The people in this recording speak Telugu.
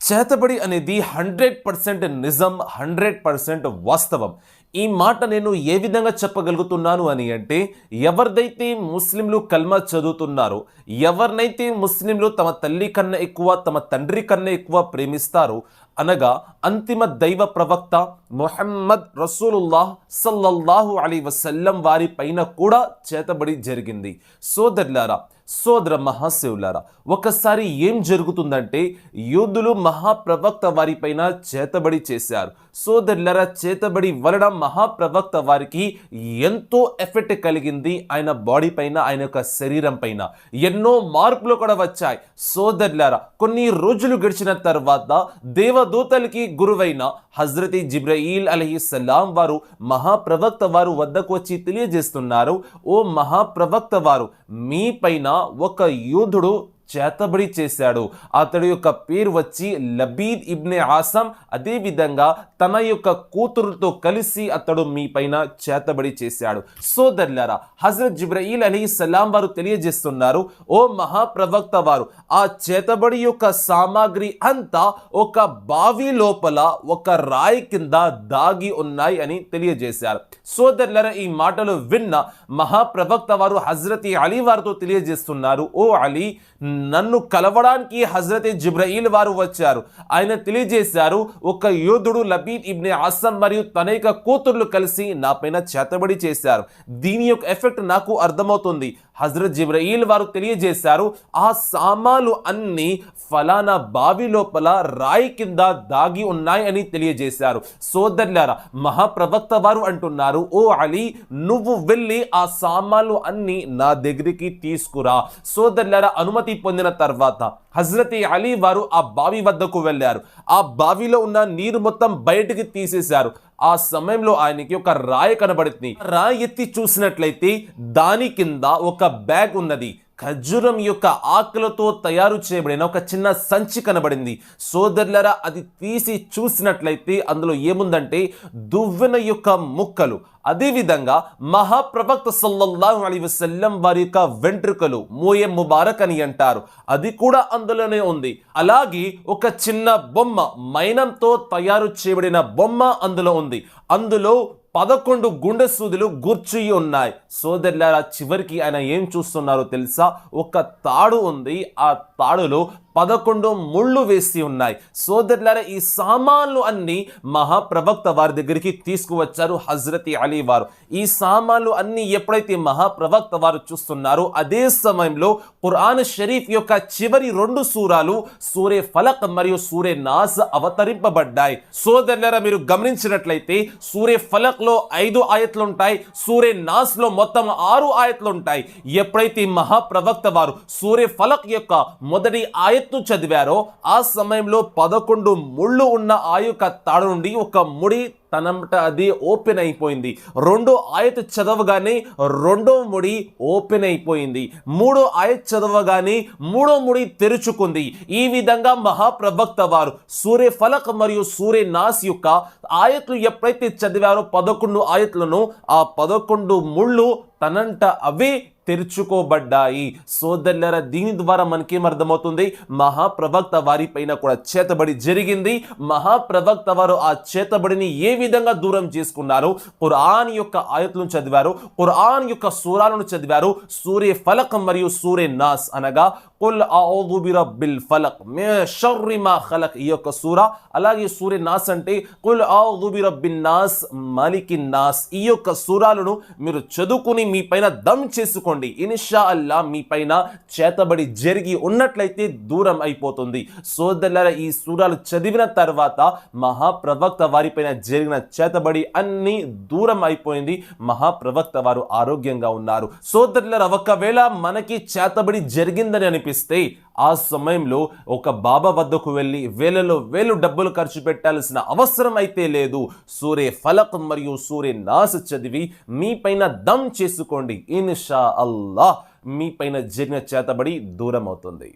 చేతబడి అనేది 100% నిజం, 100% వాస్తవం. ఈ మాట నేను ఏ విధంగా చెప్పగలుగుతున్నాను అని అంటే, ఎవరిదైతే ముస్లింలు కల్మా చదువుతున్నారో, ఎవరినైతే ముస్లింలు తమ తల్లి కన్నా ఎక్కువ, తమ తండ్రి కన్నా ఎక్కువ ప్రేమిస్తారో, అనగా అంతిమ దైవ ప్రవక్త ముహమ్మద్ రసూలుల్లాహ్ సల్లల్లాహు అలైహి వసల్లం వారి పైన కూడా చేతబడి జరిగింది. సోదరులారా, సోదర మహాశివులారా, ఒకసారి ఏం జరుగుతుందంటే, యూదులు మహాప్రవక్త వారిపైన చేతబడి చేశారు. సోదరులారా, చేతబడి వలన మహాప్రవక్త వారికి ఎంతో ఎఫెక్ట్ కలిగింది. ఆయన బాడీ పైన, ఆయన యొక్క శరీరం పైన ఎన్నో మార్పులు కూడా వచ్చాయి. సోదరులారా, కొన్ని రోజులు గడిచిన తర్వాత దేవదూతలకి గురువైన హజ్రతి జిబ్రయీల్ అలైహిస్సలాం వారు మహాప్రవక్త వారు వద్దకు వచ్చి తెలియజేస్తున్నారు, ఓ మహాప్రవక్త వారు, మీ పైన ఒక యూదుడు చేతబడి చేశాడు. అతడి యొక్క పేరు వచ్చి లబీద్ ఇబ్నే ఆసం. అదే విధంగా తన యొక్క కూతురుతో కలిసి అతడు మీ పైన చేతబడి చేశాడు. సోదరులారా, హజరత్ జిబ్రయీల్ అలైహిస్సలాం వారు తెలియజేస్తున్నారు, ఓ మహాప్రవక్త వారు, ఆ చేతబడి యొక్క సామాగ్రి అంతా ఒక బావి లోపల ఒక రాయి కింద దాగి ఉన్నాయి అని తెలియజేశారు. సోదరులారా, ఈ మాటలు విన్న మహాప్రవక్త వారు హజరత్ అలీ వారితో తెలియజేస్తున్నారు, ఓ అలీ, నన్ను కలవడానికి హజరత్ జిబ్రయీల్ వారు వచ్చారు. ఆయన తెలియజేశారు, ఒక యోధుడు లబీద్ ఇబ్నే ఆసం మరియు తన యొక్క కూతుర్లు కలిసి నా పైన చేతబడి చేశారు. దీని యొక్క ఎఫెక్ట్ నాకు అర్థమవుతుంది. హజరత్ జిబ్రయీల్ వారు తెలియజేశారు, ఆ సామాన్లు అన్ని ఫలానా బావి లోపల రాయి కింద దాగి ఉన్నాయి అని తెలియజేశారు. సోదరులారా, మహాప్రవక్త వారు అంటున్నారు, ఓ అలీ, నువ్వు వెళ్ళి ఆ సామాన్లు అన్ని నా దగ్గరికి తీసుకురా. సోదరులారా, అనుమతి పొందిన తర్వాత హజరత్ అలీ వారు ఆ బావి వద్దకు వెళ్ళారు. ఆ బావిలో ఉన్న నీరు మొత్తం బయటికి తీసేశారు. ఆ సమయంలో ఆయనకి ఒక రాయి కనబడుతుంది. రాయి ఎత్తి చూసినట్లయితే దాని కింద ఒక బ్యాగ్ ఉన్నది. ఖర్జూరం యొక్క ఆకులతో తయారు చేయబడిన ఒక చిన్న సంచి కనబడింది. సోదరులరా, అది తీసి చూసినట్లయితే అందులో ఏముందంటే దువ్వెన యొక్క ముక్కలు, అదేవిధంగా మహాప్రవక్త సల్లల్లాహు అలైహి వసల్లం వారి యొక్క వెంట్రుకలు, మోయే ముబారక్ అని అంటారు, అది కూడా అందులోనే ఉంది. అలాగే ఒక చిన్న బొమ్మ, మైనంతో తయారు చేయబడిన బొమ్మ అందులో ఉంది. అందులో 11 గుండె సూదులు గుర్చి ఉన్నాయి. సోదరులారా, చివరికి ఆయన ఏం చూస్తున్నారో తెలుసా? ఒక తాడు ఉంది. ఆ తాడులో 11 ముళ్ళు వేసి ఉన్నాయి. సోదరులారా, ఈ సామాన్లు అన్ని మహాప్రవక్త వారి దగ్గరికి తీసుకువచ్చారు హజరత్ అలీ వారు. ఈ సామాన్లు అన్ని ఎప్పుడైతే మహాప్రవక్త వారు చూస్తున్నారో, అదే సమయంలో ఖురాన్ షరీఫ్ యొక్క చివరి 2 సూరాలు, సూరే ఫలక్ మరియు సూరే నాస్ అవతరింపబడ్డాయి. సోదరులారా, మీరు గమనించినట్లయితే సూరే ఫలక్ లో 5 ఆయతులు ఉంటాయి, సూరే నాస్ లో మొత్తం 6 ఆయతులు ఉంటాయి. ఎప్పుడైతే మహాప్రవక్త వారు సూరే ఫలక్ యొక్క మొదటి ఆయత్ చదివారో, ఆ సమయంలో 11 ముళ్ళు ఉన్న ఆ యొక్క తాడు నుండి ఒక ముడి తనంట అది ఓపెన్ అయిపోయింది. 2వ ఆయత్ చదవగానే 2వ ముడి ఓపెన్ అయిపోయింది. 3వ ఆయత్ చదవగానే 3వ ముడి తెరుచుకుంది. ఈ విధంగా మహాప్రవక్త వారు సూరే ఫలక్ మరియు సూరే నాస్ యొక్క ఆయత్లు ఎప్పుడైతే చదివారో 11 ఆయత్లను, ఆ 11 ముళ్ళు తనంట అవే తెరుచుకోబడ్డాయి. సోదరులారా, దీని ద్వారా మనకేం అర్థమవుతుంది? మహాప్రవక్త వారి పైన కూడా చేతబడి జరిగింది. మహాప్రవక్త వారు ఆ చేతబడిని ఏ విధంగా దూరం చేసుకున్నారు? ఖురాన్ యొక్క ఆయతులను చదివారు, ఖురాన్ యొక్క సూరాలను చదివారు. సూరే ఫలక్ మరియు సూరే నాస్ అనగా కుల్ అఊదు బిరబ్బిల్ ఫలక్ మిన్ షర్రి మా ఖలక్, ఈ యొక్క సూరా. అలాగే సూరే నాస్ అంటే కుల్ అఊదు బిరబ్బిన్ నాస్ మాలికిన్ నాస్. ఈ యొక్క సూరాలను మీరు చదువుకుని మీ పైన దమ్ చేసుకోండి. ఇన్షా అల్లా మీ పైన చేతబడి జరిగి ఉన్నట్లయితే దూరం అయిపోతుంది. సోదరులారా, ఈ సూరాలు చదివిన తర్వాత మహాప్రవక్త వారి పైన జరిగిన చేతబడి అన్ని దూరం అయిపోయింది. మహాప్రవక్త వారు ఆరోగ్యంగా ఉన్నారు. సోదరులారా, ఒకవేళ మనకి చేతబడి జరిగిందని అనిపిస్తే ఆ సమయంలో ఒక బాబా వద్దకు వెళ్ళి వేలలో వేలు డబ్బులు ఖర్చు పెట్టాల్సిన అవసరం అయితే లేదు. సూరే ఫలక్ మరియు సూరే నాస్ చదివి మీ పైన దమ్ చేసుకోండి. ఇన్షా అల్లాహ్ మీ పైన జరిగిన చేతబడి దూరం అవుతుంది.